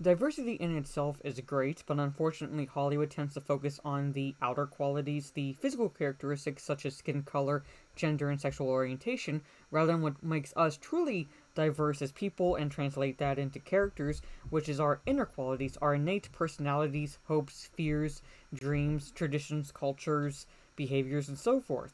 Diversity in itself is great, but unfortunately, Hollywood tends to focus on the outer qualities, the physical characteristics such as skin color, gender, and sexual orientation, rather than what makes us truly diverse as people and translate that into characters, which is our inner qualities, our innate personalities, hopes, fears, dreams, traditions, cultures, behaviors, and so forth.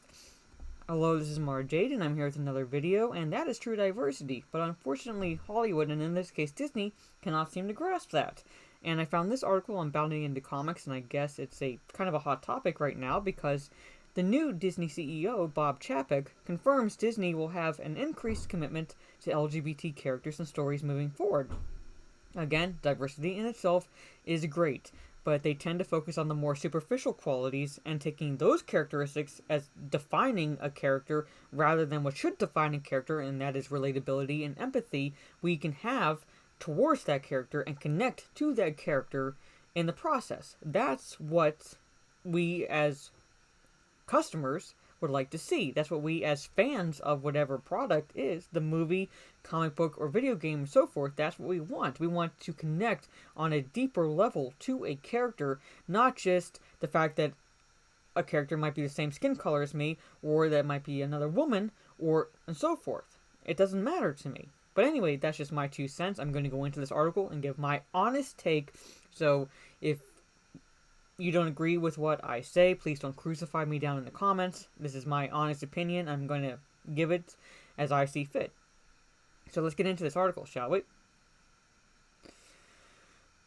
Hello, this is Mara Jade, and I'm here with another video, and that is true diversity. But unfortunately, Hollywood, and in this case Disney, cannot seem to grasp that. And I found this article on Bounding into Comics, and I guess it's a kind of a hot topic right now because the new Disney CEO, Bob Chapek, confirms Disney will have an increased commitment to LGBT characters and stories moving forward. Again, diversity in itself is great, but they tend to focus on the more superficial qualities and taking those characteristics as defining a character rather than what should define a character, and that is relatability and empathy we can have towards that character and connect to that character in the process. That's what we as customers would like to see. That's what we as fans of whatever product is, the movie, comic book, or video game, and so forth, that's what we want. We want to connect on a deeper level to a character, not just the fact that a character might be the same skin color as me, or that might be another woman, or and so forth. It doesn't matter to me. But anyway, that's just my 2 cents. I'm going to go into this article and give my honest take. So if you don't agree with what I say, please don't crucify me down in the comments. This is my honest opinion. I'm going to give it as I see fit. So let's get into this article, shall we?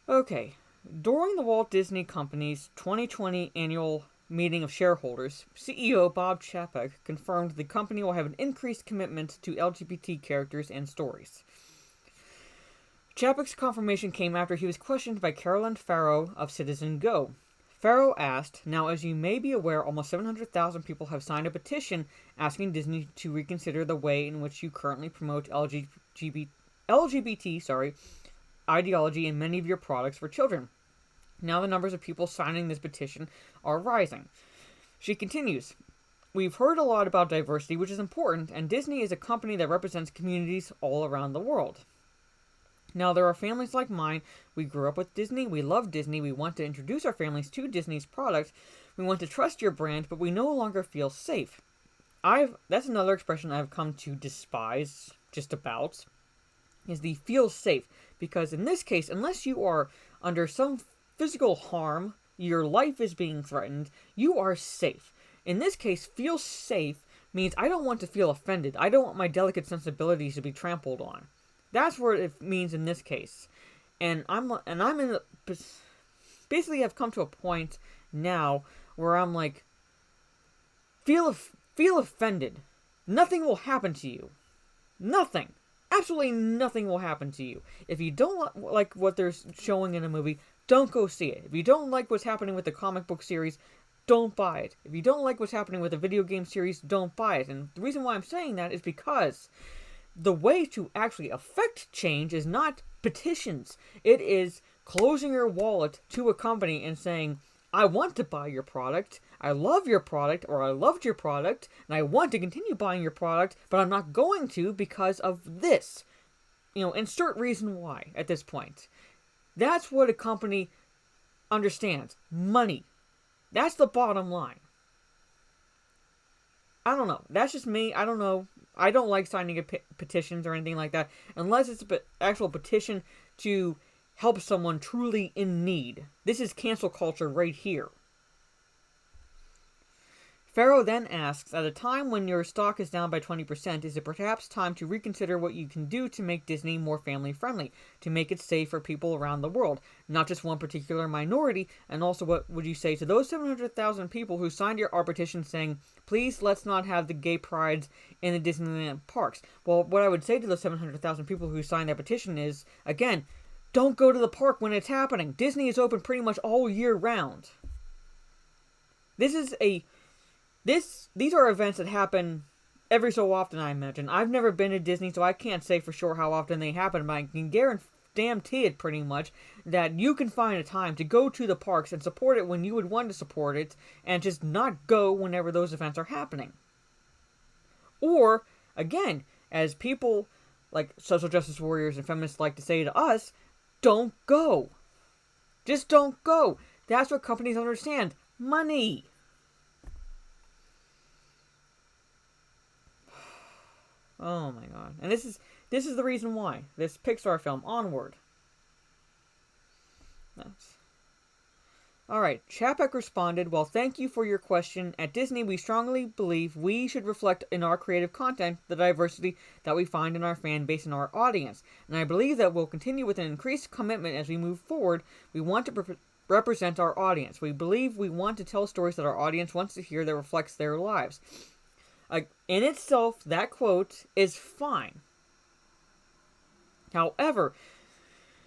Okay. During the Walt Disney Company's 2020 annual meeting of shareholders, CEO Bob Chapek confirmed the company will have an increased commitment to LGBT characters and stories. Chapek's confirmation came after he was questioned by Carolyn Farrow of Citizen Go. Farrow asked, "Now, as you may be aware, almost 700,000 people have signed a petition asking Disney to reconsider the way in which you currently promote LGBT ideology in many of your products for children. Now the numbers of people signing this petition are rising." She continues, "We've heard a lot about diversity, which is important, and Disney is a company that represents communities all around the world. Now, there are families like mine. We grew up with Disney. We love Disney. We want to introduce our families to Disney's products. We want to trust your brand, but we no longer feel safe." That's another expression I've come to despise just about, is the feel safe. Because in this case, unless you are under some physical harm, your life is being threatened, you are safe. In this case, feel safe means I don't want to feel offended. I don't want my delicate sensibilities to be trampled on. That's what it means in this case. And I'm in basically I've come to a point now where I'm like, feel offended. Nothing will happen to you. Nothing. Absolutely nothing will happen to you. If you don't like what they're showing in a movie, don't go see it. If you don't like what's happening with the comic book series, don't buy it. If you don't like what's happening with the video game series, don't buy it. And the reason why I'm saying that is because the way to actually affect change is not petitions. It is closing your wallet to a company and saying, "I want to buy your product, I love your product, or I loved your product, and I want to continue buying your product, but I'm not going to because of this." Insert reason why at this point. That's what a company understands. Money. That's the bottom line. I don't know. That's just me. I don't know. I don't like signing petitions or anything like that unless it's an actual petition to help someone truly in need. This is cancel culture right here. Farrow then asks, "At a time when your stock is down by 20%, is it perhaps time to reconsider what you can do to make Disney more family-friendly, to make it safe for people around the world, not just one particular minority? And also, what would you say to those 700,000 people who signed our petition saying, 'Please, let's not have the gay prides in the Disneyland parks'?" Well, what I would say to those 700,000 people who signed that petition is, again, don't go to the park when it's happening. Disney is open pretty much all year round. These are events that happen every so often, I imagine. I've never been to Disney, so I can't say for sure how often they happen, but I can guarantee it pretty much that you can find a time to go to the parks and support it when you would want to support it, and just not go whenever those events are happening. Or, again, as people like social justice warriors and feminists like to say to us, don't go. Just don't go. That's what companies understand. Money. Oh my god. And this is the reason why. This Pixar film, Onward. Alright, Chapek responded, well, thank you for your question. At Disney, we strongly believe we should reflect in our creative content the diversity that we find in our fan base and our audience. And I believe that we'll continue with an increased commitment as we move forward. We want to represent our audience. We believe we want to tell stories that our audience wants to hear that reflects their lives. In itself, that quote is fine. However,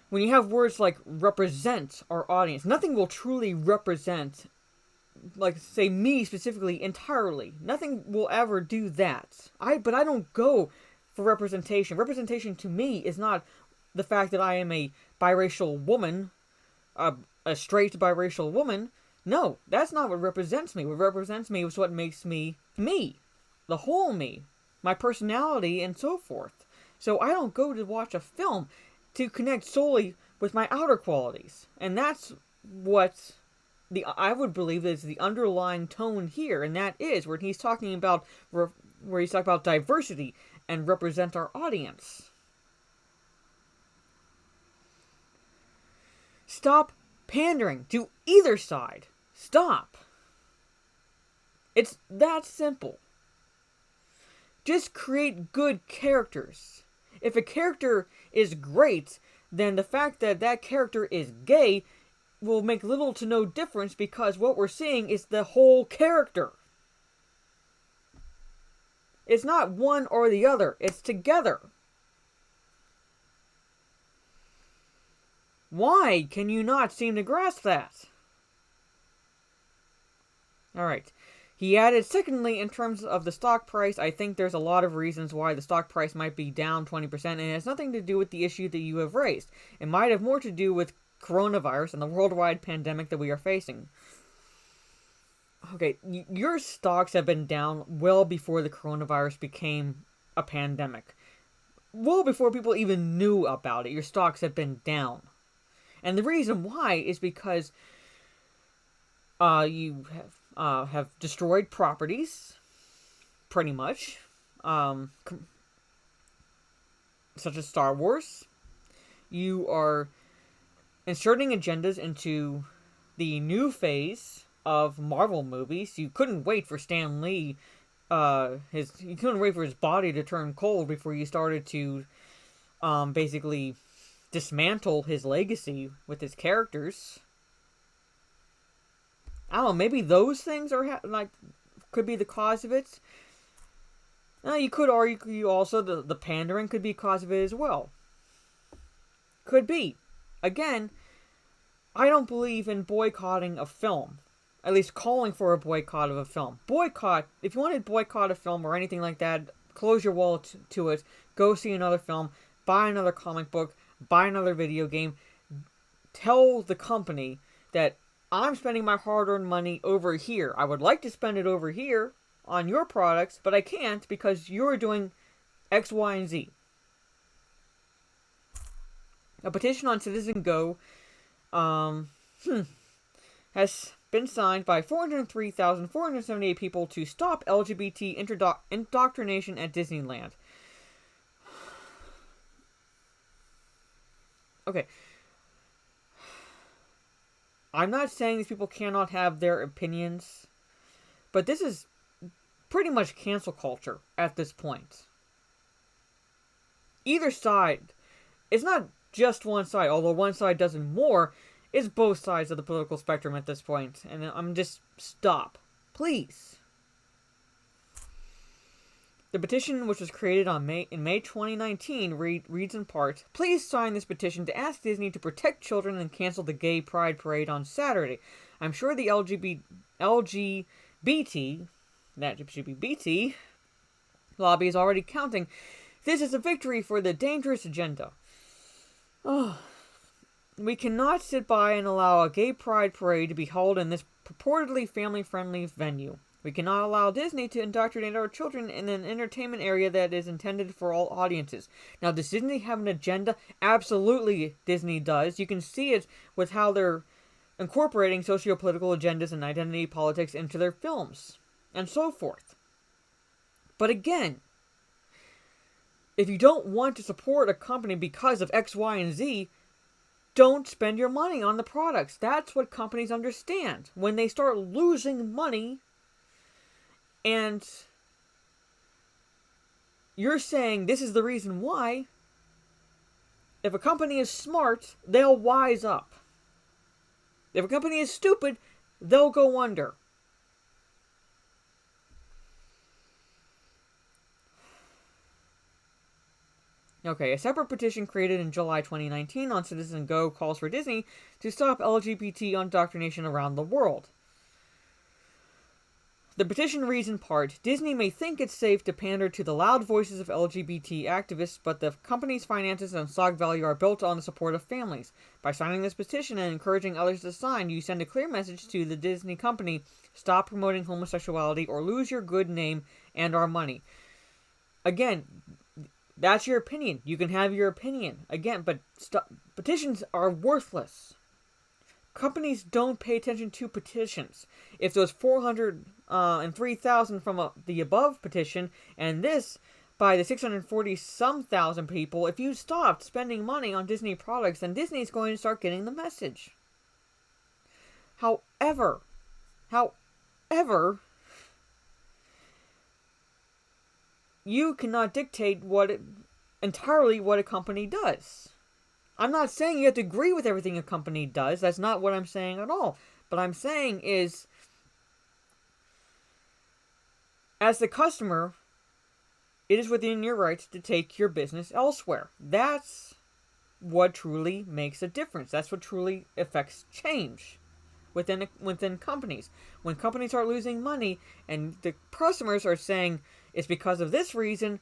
when you have words like represent our audience, nothing will truly represent, like, say, me specifically entirely. Nothing will ever do that. But I don't go for representation. Representation to me is not the fact that I am a biracial woman, a straight biracial woman. No, that's not what represents me. What represents me is what makes me me. The whole me. My personality and so forth. So I don't go to watch a film to connect solely with my outer qualities. And that's what I would believe is the underlying tone here, and that is where he's talking about diversity and represent our audience. Stop pandering to either side. Stop. It's that simple. Just create good characters. If a character is great, then the fact that that character is gay will make little to no difference because what we're seeing is the whole character. It's not one or the other. It's together. Why can you not seem to grasp that? Alright. He added, secondly, in terms of the stock price, I think there's a lot of reasons why the stock price might be down 20%, and it has nothing to do with the issue that you have raised. It might have more to do with coronavirus and the worldwide pandemic that we are facing. Okay, your stocks have been down well before the coronavirus became a pandemic. Well before people even knew about it, your stocks have been down. And the reason why is because you have destroyed properties, pretty much, such as Star Wars. You are inserting agendas into the new phase of Marvel movies. You couldn't wait for Stan Lee, you couldn't wait for his body to turn cold before you started to, basically dismantle his legacy with his characters. I don't know, maybe those things are, could be the cause of it. You could argue also the pandering could be cause of it as well. Could be. Again, I don't believe in boycotting a film. At least calling for a boycott of a film. Boycott, if you want to boycott a film or anything like that, close your wallet to it, go see another film, buy another comic book, buy another video game. Tell the company that I'm spending my hard-earned money over here. I would like to spend it over here on your products, but I can't because you're doing X, Y, and Z. A petition on Citizen Go has been signed by 403,478 people to stop LGBT indoctrination at Disneyland. Okay. I'm not saying these people cannot have their opinions, but this is pretty much cancel culture at this point. Either side, it's not just one side, although one side does it more, it's both sides of the political spectrum at this point. And I'm just, stop. Please. The petition, which was created in May 2019, reads in part, please sign this petition to ask Disney to protect children and cancel the gay pride parade on Saturday. I'm sure the LGBT lobby is already counting. This is a victory for the dangerous agenda. Oh, we cannot sit by and allow a gay pride parade to be held in this purportedly family-friendly venue. We cannot allow Disney to indoctrinate our children in an entertainment area that is intended for all audiences. Now, does Disney have an agenda? Absolutely, Disney does. You can see it with how they're incorporating socio-political agendas and identity politics into their films, and so forth. But again, if you don't want to support a company because of X, Y, and Z, don't spend your money on the products. That's what companies understand. When they start losing money, and you're saying this is the reason why, if a company is smart, they'll wise up. If a company is stupid, they'll go under. Okay, a separate petition created in July 2019 on Citizen Go calls for Disney to stop LGBT indoctrination around the world. The petition reads in part, Disney may think it's safe to pander to the loud voices of LGBT activists, but the company's finances and stock value are built on the support of families. By signing this petition and encouraging others to sign, you send a clear message to the Disney company, stop promoting homosexuality or lose your good name and our money. Again, that's your opinion. You can have your opinion. Again, but petitions are worthless. Companies don't pay attention to petitions. If those 403,000 from the above petition and this by the 640-some thousand people, if you stopped spending money on Disney products, then Disney's going to start getting the message. However, you cannot dictate entirely what a company does. I'm not saying you have to agree with everything a company does. That's not what I'm saying at all. But I'm saying is, as the customer, it is within your rights to take your business elsewhere. That's what truly makes a difference. That's what truly affects change within companies. When companies are losing money and the customers are saying it's because of this reason,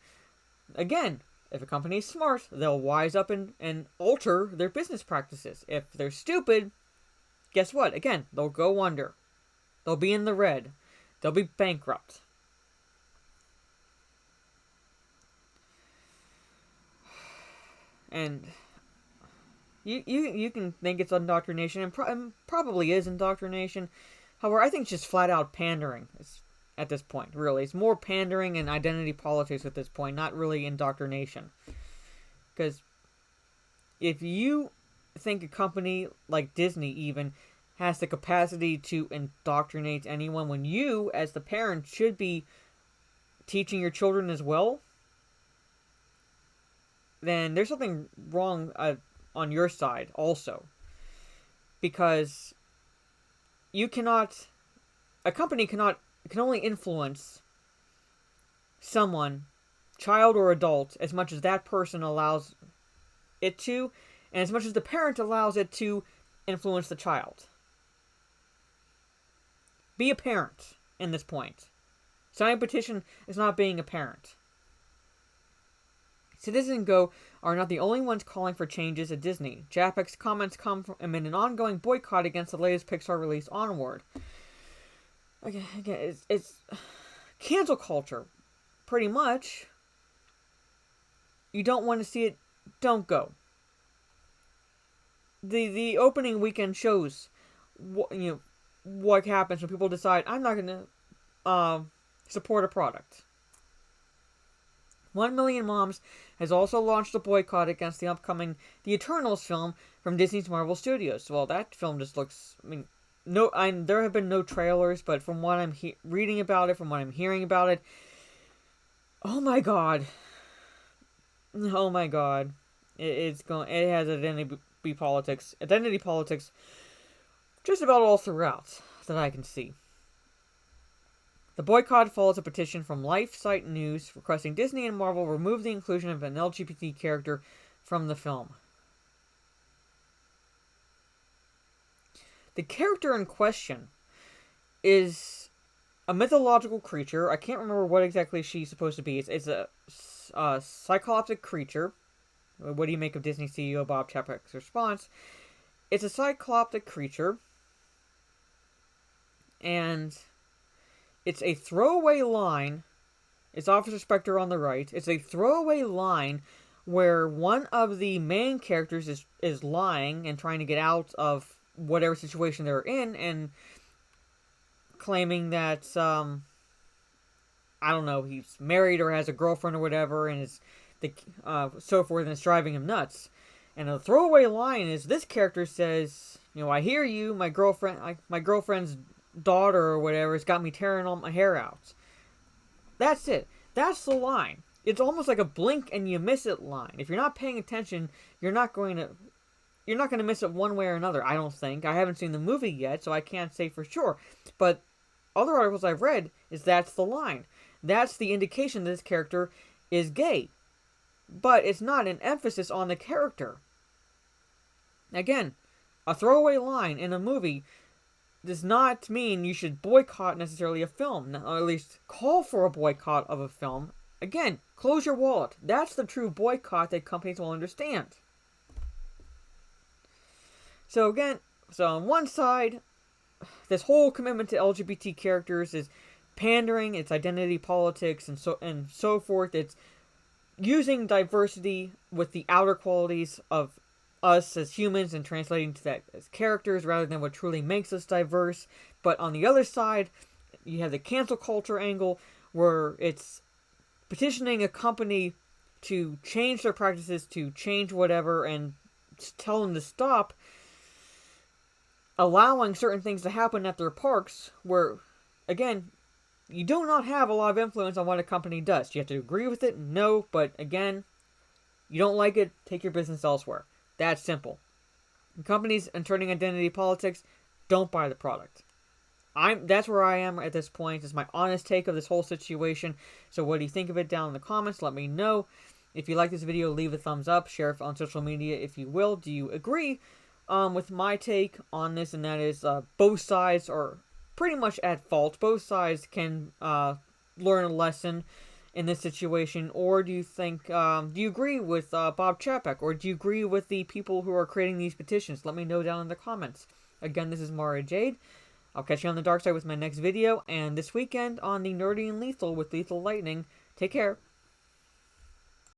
again, if a company is smart, they'll wise up and alter their business practices. If they're stupid, guess what? Again, they'll go under. They'll be in the red. They'll be bankrupt. And you can think it's indoctrination, and probably is indoctrination. However, I think it's just flat out pandering. At this point, really. It's more pandering and identity politics at this point, not really indoctrination. Because if you think a company like Disney even has the capacity to indoctrinate anyone, when you, as the parent, should be teaching your children as well, then there's something wrong on your side also. Because a company can only influence someone, child or adult, as much as that person allows it to, and as much as the parent allows it to influence the child. Be a parent in this point. Signing a petition is not being a parent. Citizen Go are not the only ones calling for changes at Disney. Chapek's comments come from amid an ongoing boycott against the latest Pixar release, Onward. Again, it's cancel culture, pretty much. You don't want to see it, don't go. The opening weekend shows what happens when people decide, I'm not going to support a product. 1 Million Moms has also launched a boycott against the upcoming The Eternals film from Disney's Marvel Studios. Well, that film just looks, there have been no trailers, but from what I'm reading about it, from what I'm hearing about it, oh my god, it has identity politics just about all throughout that I can see. The boycott follows a petition from LifeSite News requesting Disney and Marvel remove the inclusion of an LGBT character from the film. The character in question is a mythological creature. I can't remember what exactly she's supposed to be. It's a cycloptic creature. What do you make of Disney CEO Bob Chapek's response? It's a cycloptic creature, and it's a throwaway line. It's Officer Spectre on the right. It's a throwaway line where one of the main characters is lying and trying to get out of whatever situation they're in, and claiming that I don't know, he's married or has a girlfriend or whatever, and is so forth, and it's driving him nuts. And the throwaway line is this character says, I hear you, my girlfriend's daughter or whatever has got me tearing all my hair out. That's it. That's the line. It's almost like a blink and you miss it line. If you're not paying attention, you're not going to miss it one way or another, I don't think. I haven't seen the movie yet, so I can't say for sure. But other articles I've read is that's the line. That's the indication that this character is gay. But it's not an emphasis on the character. Again, a throwaway line in a movie does not mean you should boycott necessarily a film, or at least call for a boycott of a film. Again, close your wallet. That's the true boycott that companies will understand. So on one side, this whole commitment to LGBT characters is pandering, it's identity politics, and so forth. It's using diversity with the outer qualities of us as humans and translating to that as characters rather than what truly makes us diverse. But on the other side, you have the cancel culture angle where it's petitioning a company to change their practices, to change whatever, and tell them to stop allowing certain things to happen at their parks where, again, you do not have a lot of influence on what a company does. You have to agree with it? No, but again, you don't like it, take your business elsewhere. That's simple. Companies turning identity politics, don't buy the product. That's where I am at this point. It's my honest take of this whole situation. So what do you think of it down in the comments? Let me know. If you like this video, leave a thumbs up. Share it on social media if you will. Do you agree with my take on this? And that is both sides are pretty much at fault. Both sides can learn a lesson in this situation. Or do you think, do you agree with Bob Chapek? Or do you agree with the people who are creating these petitions? Let me know down in the comments. Again, this is Mara Jade. I'll catch you on the dark side with my next video. And this weekend on the Nerdy and Lethal with Lethal Lightning. Take care.